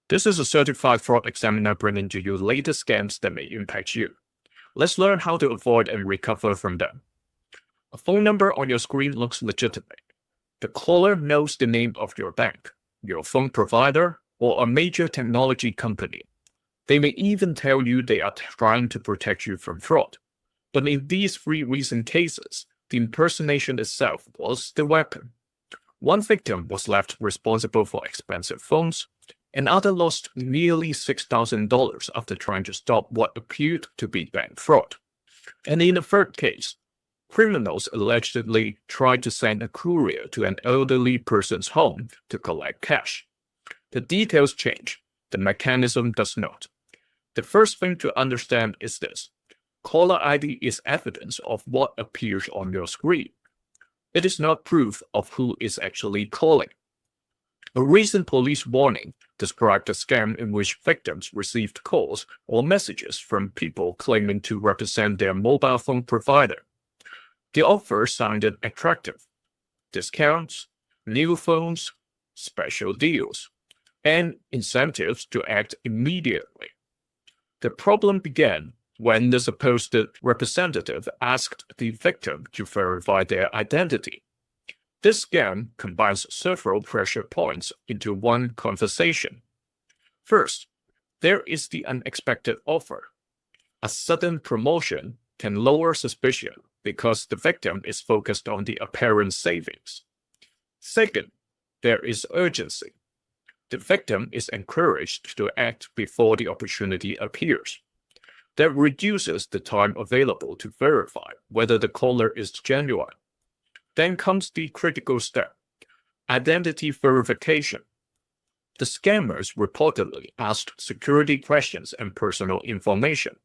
This is a certified fraud examiner bringing to you latest scams that may impact you. Let's learn how to avoid and recover from them. A phone number on your screen looks legitimate. The caller knows the name of your bank, your phone provider, or a major technology company. They may even tell you they are trying to protect you from fraud. But in these three recent cases, the impersonation itself was the weapon. One victim was left responsible for expensive phones. Another lost nearly $6,000 after trying to stop what appeared to be bank fraud. And in the third case, criminals allegedly tried to send a courier to an elderly person's home to collect cash. The details change. The mechanism does not. The first thing to understand is this. Caller ID is evidence of what appears on your screen. It is not proof of who is actually calling. A recent police warning described a scam in which victims received calls or messages from people claiming to represent their mobile phone provider. The offer sounded attractive. Discounts, new phones, special deals, and incentives to act immediately. The problem began when the supposed representative asked the victim to verify their identity. This scam combines several pressure points into one conversation. First, there is the unexpected offer. A sudden promotion can lower suspicion because the victim is focused on the apparent savings. Second, there is urgency. The victim is encouraged to act before the opportunity appears. That reduces the time available to verify whether the caller is genuine. Then comes the critical step, identity verification. The scammers reportedly asked security questions and personal information.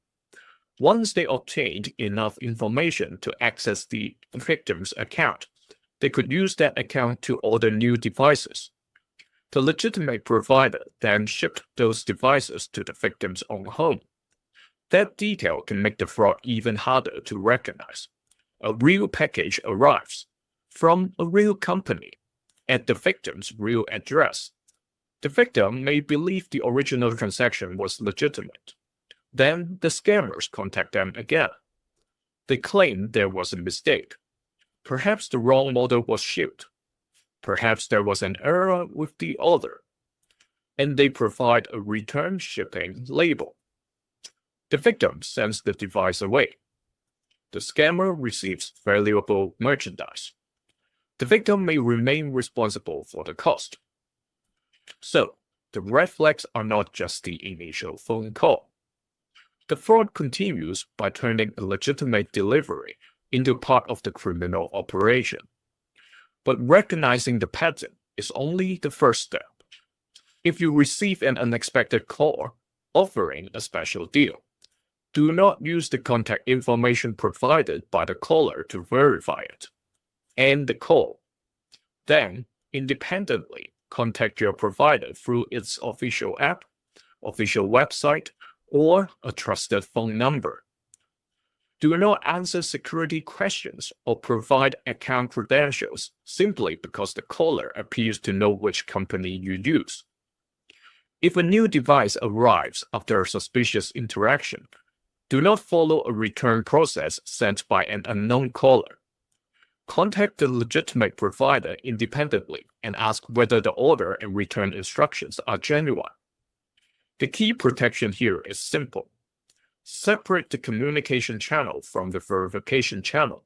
Once they obtained enough information to access the victim's account, they could use that account to order new devices. The legitimate provider then shipped those devices to the victim's own home. That detail can make the fraud even harder to recognize. A real package arrives from a real company at the victim's real address. The victim may believe the original transaction was legitimate. Then the scammers contact them again. They claim there was a mistake. Perhaps the wrong model was shipped. Perhaps there was an error with the order. And they provide a return shipping label. The victim sends the device away. The scammer receives valuable merchandise. The victim may remain responsible for the cost. So, the red flags are not just the initial phone call. The fraud continues by turning a legitimate delivery into part of the criminal operation. But recognizing the pattern is only the first step. If you receive an unexpected call offering a special deal, do not use the contact information provided by the caller to verify it. End the call. Then, independently, contact your provider through its official app, official website, or a trusted phone number. Do not answer security questions or provide account credentials simply because the caller appears to know which company you use. If a new device arrives after a suspicious interaction, do not follow a return process sent by an unknown caller. Contact the legitimate provider independently and ask whether the order and return instructions are genuine. The key protection here is simple. Separate the communication channel from the verification channel.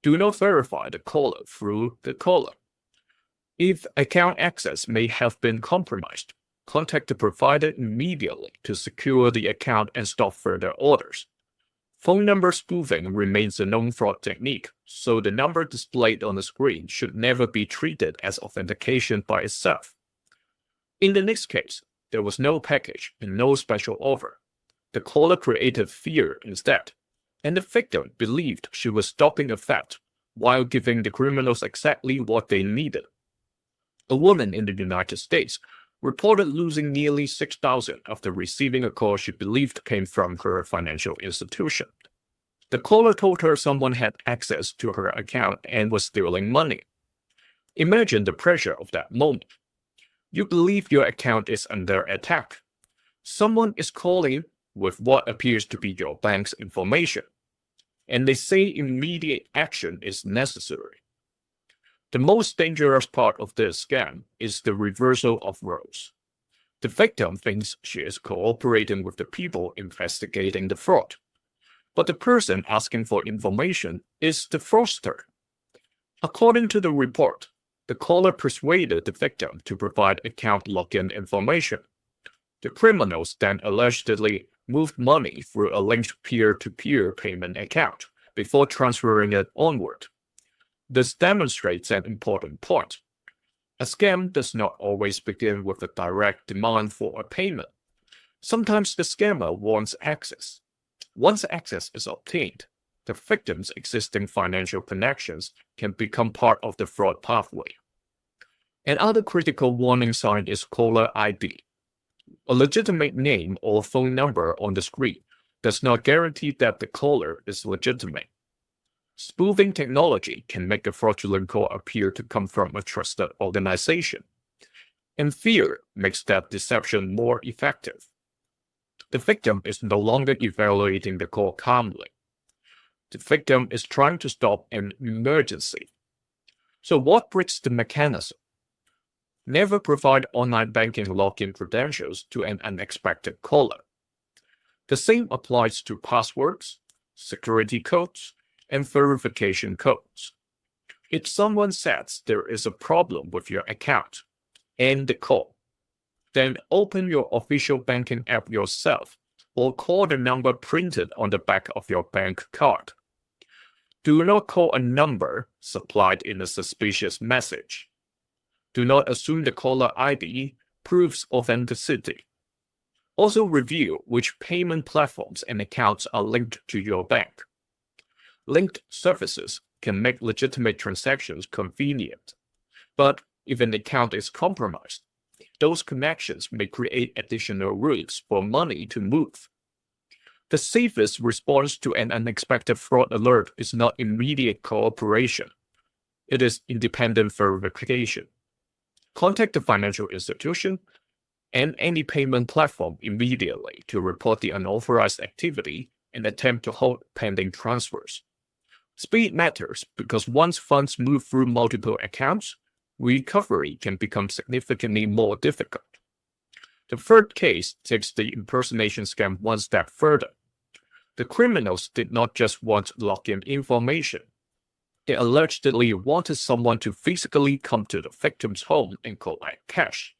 Do not verify the caller through the caller. If account access may have been compromised, contact the provider immediately to secure the account and stop further orders. Phone number spoofing remains a known fraud technique, so the number displayed on the screen should never be treated as authentication by itself. In the next case, there was no package and no special offer. The caller created fear instead, and the victim believed she was stopping a theft while giving the criminals exactly what they needed. A woman in the United States reported losing nearly $6,000 after receiving a call she believed came from her financial institution. The caller told her someone had access to her account and was stealing money. Imagine the pressure of that moment. You believe your account is under attack. Someone is calling with what appears to be your bank's information, and they say immediate action is necessary. The most dangerous part of this scam is the reversal of roles. The victim thinks she is cooperating with the people investigating the fraud, but the person asking for information is the fraudster. According to the report, the caller persuaded the victim to provide account login information. The criminals then allegedly moved money through a linked peer-to-peer payment account before transferring it onward. This demonstrates an important point. A scam does not always begin with a direct demand for a payment. Sometimes the scammer wants access. Once access is obtained, the victim's existing financial connections can become part of the fraud pathway. Another critical warning sign is caller ID. A legitimate name or phone number on the screen does not guarantee that the caller is legitimate. Spoofing technology can make a fraudulent call appear to come from a trusted organization, and fear makes that deception more effective. The victim is no longer evaluating the call calmly. The victim is trying to stop an emergency. So what breaks the mechanism? Never provide online banking login credentials to an unexpected caller. The same applies to passwords, security codes, and verification codes. If someone says there is a problem with your account, end the call. Then open your official banking app yourself or call the number printed on the back of your bank card. Do not call a number supplied in a suspicious message. Do not assume the caller ID proves authenticity. Also review which payment platforms and accounts are linked to your bank. Linked services can make legitimate transactions convenient, but if an account is compromised, those connections may create additional routes for money to move. The safest response to an unexpected fraud alert is not immediate cooperation. It is independent verification. Contact the financial institution and any payment platform immediately to report the unauthorized activity and attempt to halt pending transfers. Speed matters because once funds move through multiple accounts, recovery can become significantly more difficult. The third case takes the impersonation scam one step further. The criminals did not just want login information. They allegedly wanted someone to physically come to the victim's home and collect cash.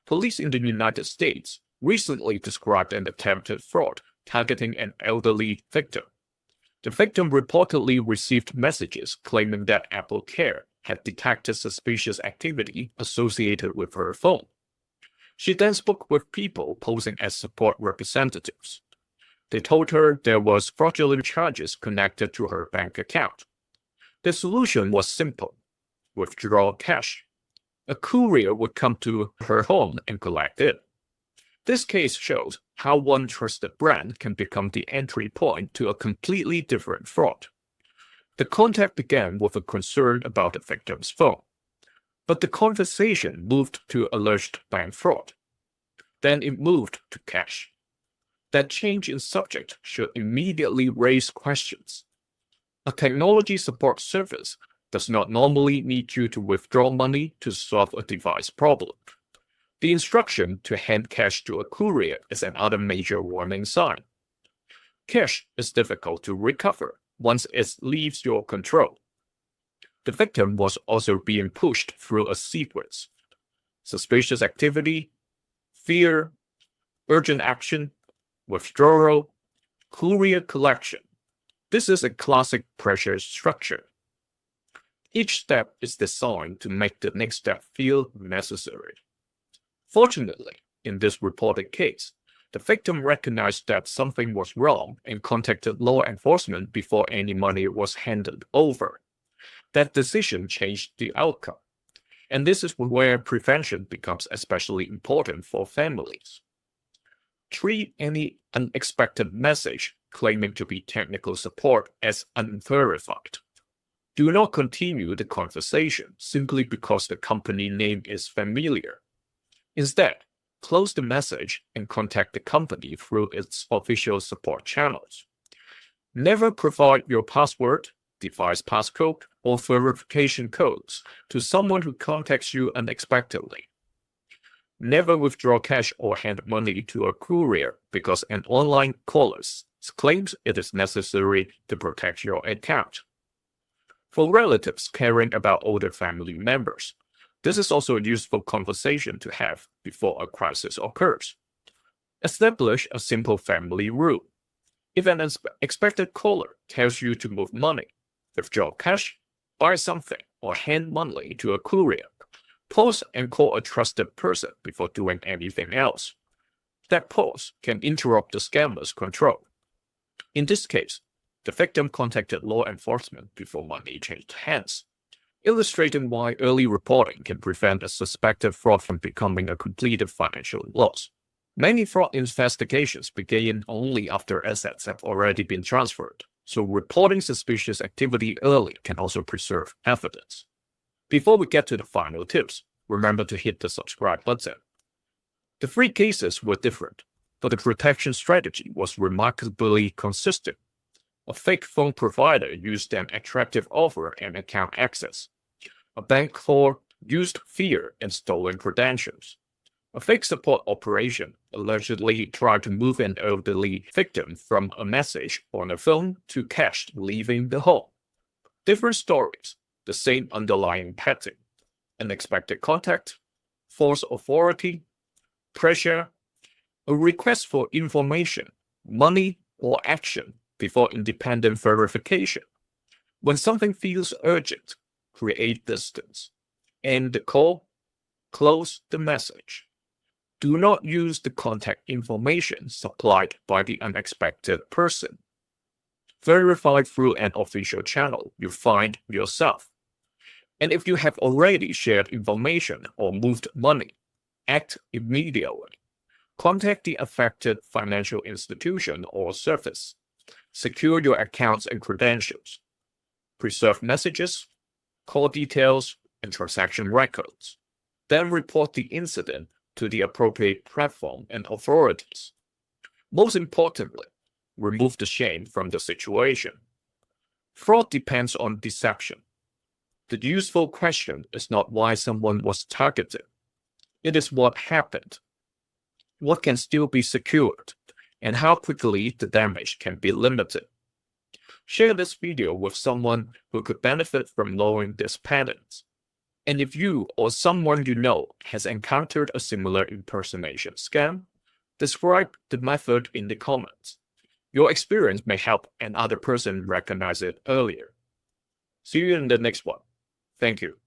Police in the United States recently described an attempted fraud targeting an elderly victim. The victim reportedly received messages claiming that AppleCare had detected suspicious activity associated with her phone. She then spoke with people posing as support representatives. They told her there was fraudulent charges connected to her bank account. The solution was simple: withdraw cash. A courier would come to her home and collect it. This case shows how one trusted brand can become the entry point to a completely different fraud. The contact began with a concern about the victim's phone, but the conversation moved to alleged bank fraud. Then it moved to cash. That change in subject should immediately raise questions. A technology support service does not normally need you to withdraw money to solve a device problem. The instruction to hand cash to a courier is another major warning sign. Cash is difficult to recover once it leaves your control. The victim was also being pushed through a sequence: suspicious activity, fear, urgent action, withdrawal, courier collection. This is a classic pressure structure. Each step is designed to make the next step feel necessary. Fortunately, in this reported case, the victim recognized that something was wrong and contacted law enforcement before any money was handed over. That decision changed the outcome. And this is where prevention becomes especially important for families. Treat any unexpected message claiming to be technical support as unverified. Do not continue the conversation simply because the company name is familiar. Instead, close the message and contact the company through its official support channels. Never provide your password, device passcode, or verification codes to someone who contacts you unexpectedly. Never withdraw cash or hand money to a courier because an online caller claims it is necessary to protect your account. For relatives caring about older family members, this is also a useful conversation to have before a crisis occurs. Establish a simple family rule. If an unexpected caller tells you to move money, withdraw cash, buy something, or hand money to a courier, pause and call a trusted person before doing anything else. That pause can interrupt the scammer's control. In this case, the victim contacted law enforcement before money changed hands, illustrating why early reporting can prevent a suspected fraud from becoming a completed financial loss. Many fraud investigations begin only after assets have already been transferred, so reporting suspicious activity early can also preserve evidence. Before we get to the final tips, remember to hit the subscribe button. The 3 cases were different, but the protection strategy was remarkably consistent. A fake phone provider used an attractive offer and account access. A bank fraud used fear and stolen credentials. A fake support operation allegedly tried to move an elderly victim from a message on a phone to cash leaving the home. Different stories, the same underlying pattern. Unexpected contact, false authority, pressure, a request for information, money, or action before independent verification. When something feels urgent, create distance. End the call, close the message. Do not use the contact information supplied by the unexpected person. Verify through an official channel you find yourself. And if you have already shared information or moved money, act immediately. Contact the affected financial institution or service. Secure your accounts and credentials. Preserve messages, call details, and transaction records. Then report the incident to the appropriate platform and authorities. Most importantly, remove the shame from the situation. Fraud depends on deception. The useful question is not why someone was targeted. It is what happened, what can still be secured, and how quickly the damage can be limited. Share this video with someone who could benefit from knowing these patterns. And if you or someone you know has encountered a similar impersonation scam, describe the method in the comments. Your experience may help another person recognize it earlier. See you in the next one. Thank you.